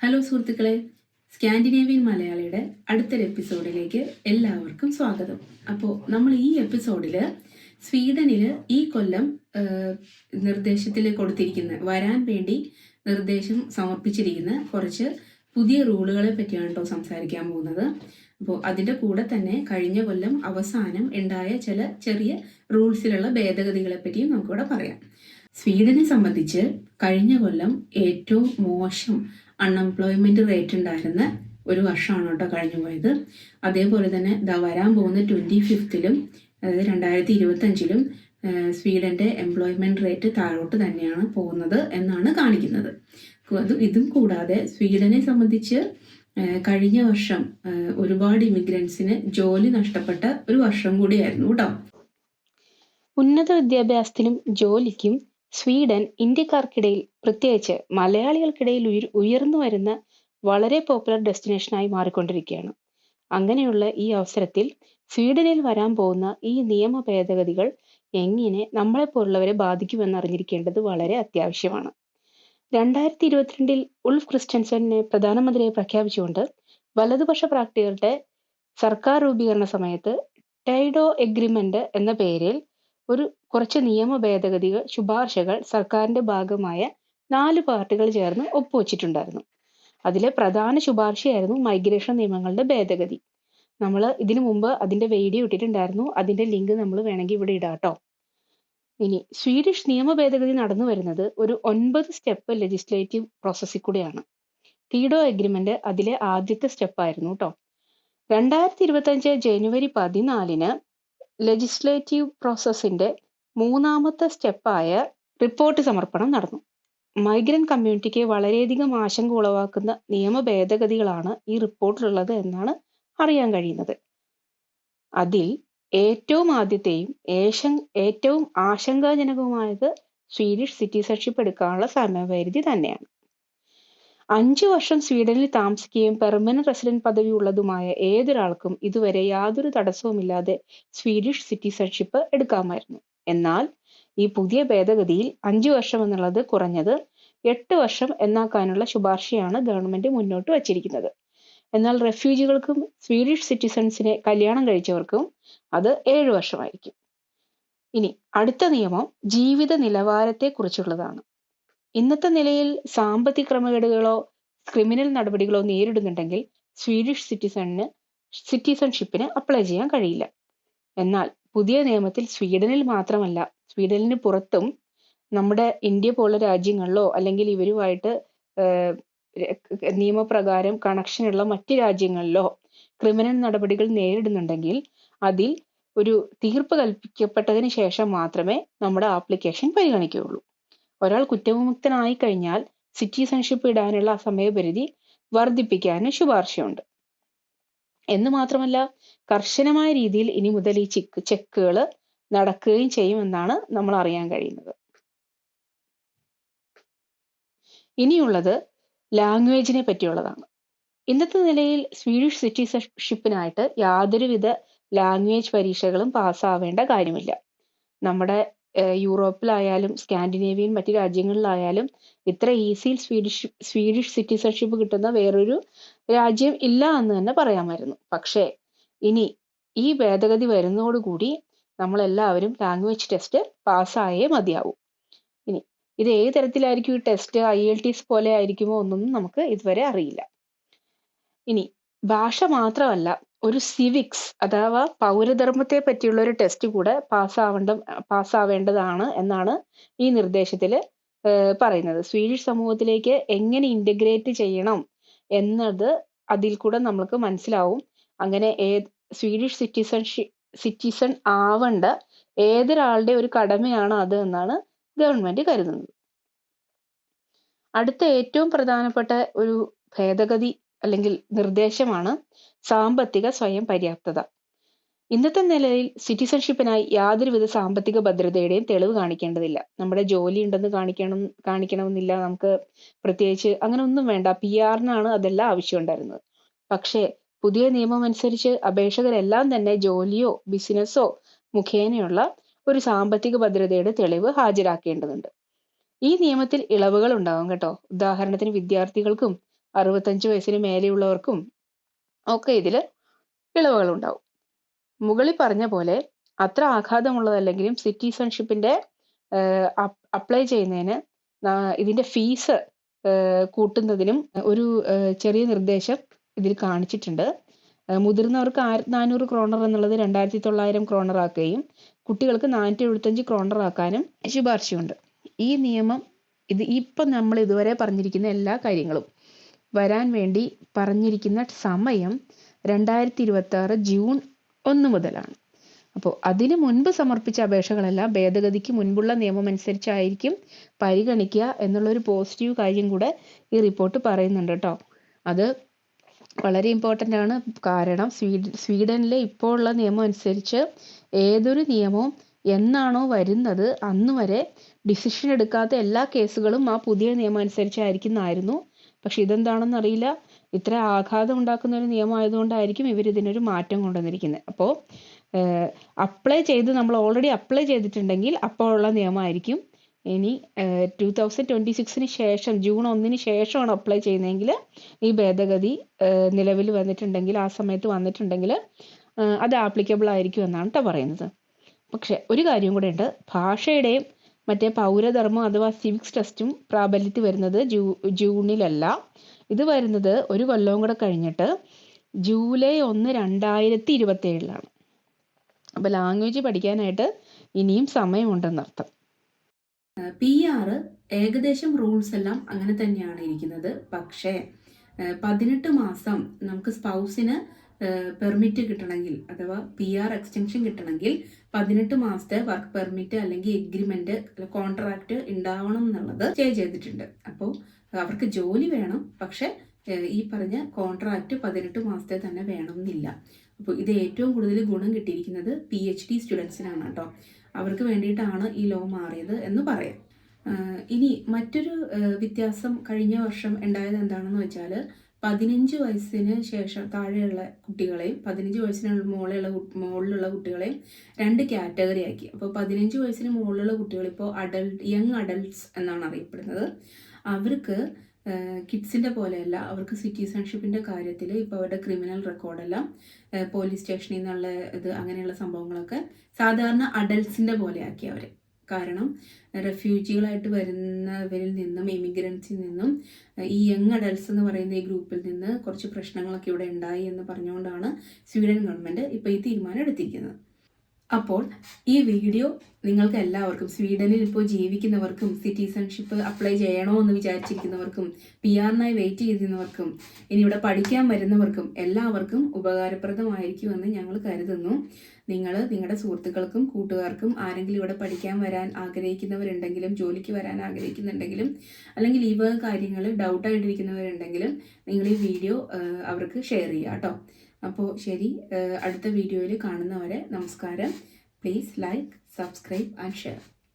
Hello സുഹൃത്തുക്കളെ, Scandinavian മലയാളിയുടെ അടുത്തൊരു എപ്പിസോഡിലേക്ക് എല്ലാവർക്കും സ്വാഗതം. അപ്പോൾ നമ്മൾ ഈ എപ്പിസോഡിൽ സ്വീഡനിൽ ഈ കൊല്ലം നിർദ്ദേശത്തിൽ കൊടുത്തിരിക്കുന്ന വരാൻ വേണ്ടി നിർദ്ദേശം സമർപ്പിച്ചിരിക്കുന്ന കുറച്ച് പുതിയ റൂളുകളെ പറ്റിയാണ് കേട്ടോ സംസാരിക്കാൻ പോകുന്നത്. അപ്പോൾ അതിൻ്റെ കൂടെ തന്നെ കഴിഞ്ഞ കൊല്ലം അവസാനം ഉണ്ടായ ചില ചെറിയ റൂൾസിലുള്ള ഭേദഗതികളെ പറ്റിയും നമുക്കിവിടെ പറയാം. സ്വീഡനെ സംബന്ധിച്ച് കഴിഞ്ഞ കൊല്ലം ഏറ്റവും മോശം അൺഎംപ്ലോയ്മെന്റ് റേറ്റ് ഉണ്ടായിരുന്ന ഒരു വർഷമാണ് കേട്ടോ കഴിഞ്ഞു പോയത്. അതേപോലെ തന്നെ വരാൻ പോകുന്ന 25th അതായത് 2025 സ്വീഡന്റെ എംപ്ലോയ്മെന്റ് റേറ്റ് താഴോട്ട് തന്നെയാണ് പോകുന്നത് എന്നാണ് കാണിക്കുന്നത്. ഇതും കൂടാതെ സ്വീഡനെ സംബന്ധിച്ച് കഴിഞ്ഞ വർഷം ഒരുപാട് ഇമിഗ്രൻസിന് ജോലി നഷ്ടപ്പെട്ട ഒരു വർഷം കൂടിയായിരുന്നു കേട്ടോ. ഉന്നത വിദ്യാഭ്യാസത്തിനും ജോലിക്കും സ്വീഡൻ ഇന്ത്യക്കാർക്കിടയിൽ, പ്രത്യേകിച്ച് മലയാളികൾക്കിടയിൽ ഉയർന്നു വരുന്ന വളരെ പോപ്പുലർ ഡെസ്റ്റിനേഷനായി മാറിക്കൊണ്ടിരിക്കുകയാണ്. അങ്ങനെയുള്ള ഈ അവസരത്തിൽ സ്വീഡനിൽ വരാൻ പോകുന്ന ഈ നിയമ ഭേദഗതികൾ എങ്ങനെ നമ്മളെപ്പോലുള്ളവരെ ബാധിക്കുമെന്ന് അറിഞ്ഞിരിക്കേണ്ടത് വളരെ അത്യാവശ്യമാണ്. 2022 ഉൾഫ് ക്രിസ്റ്റൻസനെ പ്രധാനമന്ത്രിയെ പ്രഖ്യാപിച്ചുകൊണ്ട് വലതുപക്ഷ പാർട്ടികളുടെ സർക്കാർ രൂപീകരണ സമയത്ത് ടൈഡോ എഗ്രിമെന്റ് എന്ന പേരിൽ കുറച്ച് നിയമ ഭേദഗതികൾ ശുപാർശകൾ സർക്കാരിന്റെ ഭാഗമായ 4 പാർട്ടികൾ ചേർന്ന് ഒപ്പുവെച്ചിട്ടുണ്ടായിരുന്നു. അതിലെ പ്രധാന ശുപാർശയായിരുന്നു മൈഗ്രേഷൻ നിയമങ്ങളുടെ ഭേദഗതി. നമ്മൾ ഇതിനു മുമ്പ് അതിന്റെ വീഡിയോ ഇട്ടിട്ടുണ്ടായിരുന്നു. അതിന്റെ ലിങ്ക് നമ്മൾ വേണമെങ്കിൽ ഇവിടെ ഇടാട്ടോ. ഇനി സ്വീഡിഷ് നിയമ ഭേദഗതി നടന്നു വരുന്നത് ഒരു 9 സ്റ്റെപ്പ് ലെജിസ്ലേറ്റീവ് പ്രോസസ്സിൽ കൂടെയാണ്. ടീഡോ എഗ്രിമെന്റ് അതിലെ ആദ്യത്തെ സ്റ്റെപ്പായിരുന്നു കേട്ടോ. 2025 ജനുവരി 14 ലെജിസ്ലേറ്റീവ് പ്രോസസ്സിന്റെ 3ാമത്തെ സ്റ്റെപ്പായ റിപ്പോർട്ട് സമർപ്പണം നടന്നു. മൈഗ്രന്റ് കമ്മ്യൂണിറ്റിക്ക് വളരെയധികം ആശങ്ക ഉളവാക്കുന്ന നിയമ ഭേദഗതികളാണ് ഈ റിപ്പോർട്ടിലുള്ളത് എന്നാണ് അറിയാൻ കഴിയുന്നത്. അതിൽ ഏറ്റവും ആദ്യത്തെയും ഏറ്റവും ആശങ്കാജനകവുമായത് സ്വീഡിഷ് സിറ്റിസൺഷിപ്പ് എടുക്കാനുള്ള സമയപരിധി തന്നെയാണ്. 5 വർഷം സ്വീഡനിൽ താമസിക്കുകയും പെർമനന്റ് റെസിഡന്റ് പദവി ഉള്ളതുമായ ഏതൊരാൾക്കും ഇതുവരെ യാതൊരു തടസ്സവുമില്ലാതെ സ്വീഡിഷ് സിറ്റിസൺഷിപ്പ് എടുക്കാമായിരുന്നു. എന്നാൽ ഈ പുതിയ ഭേദഗതിയിൽ 5 വർഷം എന്നുള്ളത് കുറഞ്ഞത് 8 വർഷം എന്നാക്കാനുള്ള ശുപാർശയാണ് ഗവൺമെന്റ് മുന്നോട്ട് വച്ചിരിക്കുന്നത്. എന്നാൽ റെഫ്യൂജികൾക്കും സ്വീഡിഷ് സിറ്റിസൺസിനെ കല്യാണം കഴിച്ചവർക്കും അത് 7 വർഷമായിരിക്കും. ഇനി അടുത്ത നിയമം ജീവിത നിലവാരത്തെ കുറിച്ചുള്ളതാണ്. ഇന്നത്തെ നിലയിൽ സാമ്പത്തിക ക്രമക്കേടുകളോ ക്രിമിനൽ നടപടികളോ നേരിടുന്നുണ്ടെങ്കിൽ സ്വീഡിഷ് സിറ്റിസൺഷിപ്പിന് അപ്ലൈ ചെയ്യാൻ കഴിയില്ല. എന്നാൽ പുതിയ നിയമത്തിൽ സ്വീഡനിൽ മാത്രമല്ല, സ്വീഡനിന് പുറത്തും നമ്മുടെ ഇന്ത്യ പോലുള്ള രാജ്യങ്ങളിലോ അല്ലെങ്കിൽ ഇവരുമായിട്ട് നിയമപ്രകാരം കണക്ഷനുള്ള മറ്റ് രാജ്യങ്ങളിലോ ക്രിമിനൽ നടപടികൾ നേരിടുന്നുണ്ടെങ്കിൽ അതിൽ ഒരു തീർപ്പ് കൽപ്പിക്കപ്പെട്ടതിന് ശേഷം മാത്രമേ നമ്മുടെ ആപ്ലിക്കേഷൻ പരിഗണിക്കുകയുള്ളൂ. ഒരാൾ കുറ്റവിമുക്തനായി കഴിഞ്ഞാൽ സിറ്റിസൺഷിപ്പ് ഇടാനുള്ള സമയപരിധി വർദ്ധിപ്പിക്കാനും ശുപാർശയുണ്ട്. എന്ന് മാത്രമല്ല, കർശനമായ രീതിയിൽ ഇനി മുതൽ ഈ ചെക്കുകൾ നടക്കുകയും ചെയ്യുമെന്നാണ് നമ്മൾ അറിയാൻ കഴിയുന്നത്. ഇനിയുള്ളത് ലാംഗ്വേജിനെ പറ്റിയുള്ളതാണ്. ഇന്നത്തെ നിലയിൽ സ്വീഡിഷ് സിറ്റിസൺഷിപ്പിനായിട്ട് യാതൊരുവിധ ലാംഗ്വേജ് പരീക്ഷകളും പാസ്സാവേണ്ട കാര്യമില്ല. നമ്മുടെ യൂറോപ്പിലായാലും സ്കാൻഡിനേവിയൻ മറ്റു രാജ്യങ്ങളിലായാലും ഇത്ര ഈസിയിൽ സ്വീഡിഷ് സിറ്റിസൺഷിപ്പ് കിട്ടുന്ന വേറൊരു രാജ്യം ഇല്ല എന്ന് തന്നെ പറയാമായിരുന്നു. പക്ഷേ ഇനി ഈ ഭേദഗതി വരുന്നതോടുകൂടി നമ്മളെല്ലാവരും ലാംഗ്വേജ് ടെസ്റ്റ് പാസ്സായേ മതിയാവും. ഇനി ഇത് ഏത് തരത്തിലായിരിക്കും ഈ ടെസ്റ്റ്, IELTS പോലെ ആയിരിക്കുമോ ഒന്നും നമുക്ക് ഇതുവരെ അറിയില്ല. ഇനി ഭാഷ മാത്രമല്ല, ഒരു സിവിക്സ് അഥവാ പൗരധർമ്മത്തെ പറ്റിയുള്ള ഒരു ടെസ്റ്റ് കൂടെ പാസ്സാവേണ്ടതാണ് എന്നാണ് ഈ നിർദ്ദേശത്തിൽ പറയുന്നത്. സ്വീഡിഷ് സമൂഹത്തിലേക്ക് എങ്ങനെ ഇന്റഗ്രേറ്റ് ചെയ്യണം എന്നത് അതിൽ കൂടെ നമുക്ക് മനസ്സിലാവും. അങ്ങനെ സ്വീഡിഷ് സിറ്റിസൺ ആവേണ്ട ഏതൊരാളുടെ ഒരു കടമയാണ് അത് എന്നാണ് ഗവൺമെന്റ് കരുതുന്നത്. അടുത്ത ഏറ്റവും പ്രധാനപ്പെട്ട ഒരു ഭേദഗതി അല്ലെങ്കിൽ നിർദ്ദേശമാണ് സാമ്പത്തിക സ്വയം പര്യാപ്തത. ഇന്നത്തെ നിലയിൽ സിറ്റിസൺഷിപ്പിനായി യാതൊരുവിധ സാമ്പത്തിക ഭദ്രതയുടെയും തെളിവ് കാണിക്കേണ്ടതില്ല. നമ്മുടെ ജോലി ഉണ്ടെന്ന് കാണിക്കണമെന്നില്ല, നമുക്ക് പ്രത്യേകിച്ച് അങ്ങനെ ഒന്നും വേണ്ട. PR-നാണ് അതെല്ലാം ആവശ്യമുണ്ടായിരുന്നത്. പക്ഷേ പുതിയ നിയമം അനുസരിച്ച് അപേക്ഷകരെല്ലാം തന്നെ ജോലിയോ ബിസിനസ്സോ മുഖേനയുള്ള ഒരു സാമ്പത്തിക ഭദ്രതയുടെ തെളിവ് ഹാജരാക്കേണ്ടതുണ്ട്. ഈ നിയമത്തിൽ ഇളവുകൾ ഉണ്ടാവും കേട്ടോ. ഉദാഹരണത്തിന് വിദ്യാർത്ഥികൾക്കും 65 വയസ്സിന് മേലെയുള്ളവർക്കും ഒക്കെ ഇതിൽ ഇളവുകൾ ഉണ്ടാവും. മുകളിൽ പറഞ്ഞ പോലെ അത്ര ആഘാതമുള്ളതല്ലെങ്കിലും സിറ്റിസൺഷിപ്പിന്റെ അപ്ലൈ ചെയ്യുന്നതിന് ഇതിന്റെ ഫീസ് കൂട്ടുന്നതിനും ഒരു ചെറിയ നിർദ്ദേശം ഇതിൽ കാണിച്ചിട്ടുണ്ട്. മുതിർന്നവർക്ക് 1400 ക്രോണർ എന്നുള്ളത് 2900 ക്രോണർ ആക്കുകയും കുട്ടികൾക്ക് 475 ക്രോണർ ആക്കാനും ശുപാർശയുണ്ട്. ഈ നിയമം ഇപ്പം നമ്മൾ ഇതുവരെ പറഞ്ഞിരിക്കുന്ന എല്ലാ കാര്യങ്ങളും വരാൻ വേണ്ടി പറഞ്ഞിരിക്കുന്ന സമയം 2026 ജൂൺ 1 മുതലാണ്. അപ്പോൾ അതിനു മുൻപ് സമർപ്പിച്ച അപേക്ഷകളെല്ലാം ഭേദഗതിക്ക് മുൻപുള്ള നിയമം അനുസരിച്ചായിരിക്കും പരിഗണിക്കുക എന്നുള്ളൊരു പോസിറ്റീവ് കാര്യം കൂടെ ഈ റിപ്പോർട്ട് പറയുന്നുണ്ട് കേട്ടോ. അത് വളരെ ഇമ്പോർട്ടൻ്റ് ആണ്. കാരണം സ്വീഡനിലെ ഇപ്പോൾ ഉള്ള നിയമം അനുസരിച്ച് ഏതൊരു നിയമവും എന്നാണോ വരുന്നത് അന്ന് വരെ ഡിസിഷൻ എടുക്കാത്ത എല്ലാ കേസുകളും ആ പുതിയ നിയമം അനുസരിച്ചായിരിക്കുന്നതായിരുന്നു. പക്ഷെ ഇതെന്താണെന്ന് അറിയില്ല. ഇത്ര ആഘാതം ഉണ്ടാക്കുന്ന ഒരു നിയമമായതുകൊണ്ടായിരിക്കും ഇവർ ഇതിനൊരു മാറ്റം കൊണ്ടുവന്നിരിക്കുന്നത്. അപ്പോൾ നമ്മൾ ഓൾറെഡി അപ്ലൈ ചെയ്തിട്ടുണ്ടെങ്കിൽ അപ്പോൾ ഉള്ള നിയമമായിരിക്കും. ഇനി 2026 ശേഷം ജൂൺ 1 ശേഷമാണ് അപ്ലൈ ചെയ്യുന്നതെങ്കിൽ ഈ ഭേദഗതി നിലവിൽ വന്നിട്ടുണ്ടെങ്കിൽ ആ സമയത്ത് വന്നിട്ടുണ്ടെങ്കിൽ അത് ആപ്ലിക്കബിൾ ആയിരിക്കും എന്നാണ് കേട്ടോ പറയുന്നത്. പക്ഷെ ഒരു കാര്യം കൂടെ ഉണ്ട്. ഭാഷയുടെയും മറ്റേ പൗരധർമ്മം അഥവാ സിവിക്സ് ടെസ്റ്റും പ്രാബല്യത്തിൽ വരുന്നത് ജൂണിലല്ല. ഇത് വരുന്നത് ഒരു കൊല്ലവും കൂടെ കഴിഞ്ഞിട്ട് ജൂലൈ 1, 2027 അപ്പോൾ ലാംഗ്വേജ് പഠിക്കാനായിട്ട് ഇനിയും സമയമുണ്ടെന്നർത്ഥം. PR ഏകദേശം റൂൾസ് എല്ലാം അങ്ങനെ തന്നെയാണ് ഇരിക്കുന്നത്. പക്ഷേ 18 മാസം നമുക്ക് സ്പൗസിന് പെർമിറ്റ് കിട്ടണമെങ്കിൽ അഥവാ PR എക്സ്റ്റൻഷൻ കിട്ടണമെങ്കിൽ 18 മാസത്തെ വർക്ക് പെർമിറ്റ് അല്ലെങ്കിൽ എഗ്രിമെന്റ് കോൺട്രാക്ട് ഉണ്ടാവണം എന്നുള്ളത് ചെയ്തിട്ടുണ്ട്. അപ്പോൾ അവർക്ക് ജോലി വേണം, പക്ഷെ ഈ പറഞ്ഞ കോൺട്രാക്ട് 18 മാസത്തെ തന്നെ വേണമെന്നില്ല. അപ്പോൾ ഇത് ഏറ്റവും കൂടുതൽ ഗുണം കിട്ടിയിരിക്കുന്നത് PhD സ്റ്റുഡൻസിനാണ് കേട്ടോ. അവർക്ക് വേണ്ടിയിട്ടാണ് ഈ ലോ മാറിയത് എന്ന് പറയാം. ഇനി മറ്റൊരു വ്യത്യാസം കഴിഞ്ഞ വർഷം ഉണ്ടായത് എന്താണെന്ന് വെച്ചാൽ 15 വയസ്സിന് ശേഷം താഴെയുള്ള കുട്ടികളെയും 15 വയസ്സിന് മുകളിലുള്ള കുട്ടികളെയും 2 കാറ്റഗറി ആക്കി. അപ്പോൾ 15 വയസ്സിന് മുകളിലുള്ള കുട്ടികൾ ഇപ്പോൾ യങ് അഡൽട്ട്സ് എന്നാണ് അറിയപ്പെടുന്നത്. അവർക്ക് കിഡ്സിൻ്റെ പോലെയല്ല. അവർക്ക് സിറ്റിസൺഷിപ്പിൻ്റെ കാര്യത്തിൽ ഇപ്പോൾ അവരുടെ ക്രിമിനൽ റെക്കോർഡെല്ലാം പോലീസ് സ്റ്റേഷനിൽ നിന്നുള്ള അങ്ങനെയുള്ള സംഭവങ്ങളൊക്കെ സാധാരണ അഡൽട്ട്സിൻ്റെ പോലെ ആക്കി അവർ. കാരണം റെഫ്യൂജികളായിട്ട് വരുന്നവരിൽ നിന്നും ഇമിഗ്രൻസിൽ നിന്നും ഈ യങ് അഡൽട്ട്സ് എന്ന് പറയുന്ന ഈ ഗ്രൂപ്പിൽ നിന്ന് കുറച്ച് പ്രശ്നങ്ങളൊക്കെ ഇവിടെ ഉണ്ടായി എന്ന് പറഞ്ഞുകൊണ്ടാണ് സ്വീഡൻ ഗവൺമെൻറ് ഇപ്പോൾ ഈ തീരുമാനം എടുത്തിരിക്കുന്നത്. അപ്പോൾ ഈ വീഡിയോ നിങ്ങൾക്ക് എല്ലാവർക്കും, സ്വീഡനിൽ ഇപ്പോൾ ജീവിക്കുന്നവർക്കും സിറ്റിസൺഷിപ്പ് അപ്ലൈ ചെയ്യണോ എന്ന് വിചാരിച്ചിരിക്കുന്നവർക്കും PR-നായി വെയിറ്റ് ചെയ്തിരുന്നവർക്കും ഇനി ഇവിടെ പഠിക്കാൻ വരുന്നവർക്കും എല്ലാവർക്കും ഉപകാരപ്രദമായിരിക്കുമെന്ന് ഞങ്ങൾ കരുതുന്നു. നിങ്ങളുടെ സുഹൃത്തുക്കൾക്കും കൂട്ടുകാർക്കും ആരെങ്കിലും ഇവിടെ പഠിക്കാൻ വരാൻ ആഗ്രഹിക്കുന്നവരുണ്ടെങ്കിലും ജോലിക്ക് വരാൻ ആഗ്രഹിക്കുന്നുണ്ടെങ്കിലും അല്ലെങ്കിൽ ഈ വക കാര്യങ്ങൾ ഡൗട്ടായിട്ടിരിക്കുന്നവരുണ്ടെങ്കിലും നിങ്ങൾ ഈ വീഡിയോ അവർക്ക് ഷെയർ ചെയ്യുക കേട്ടോ. അപ്പോൾ ശരി, അടുത്ത വീഡിയോയിൽ കാണുന്നവരെ നമസ്കാരം. Please like, subscribe and share.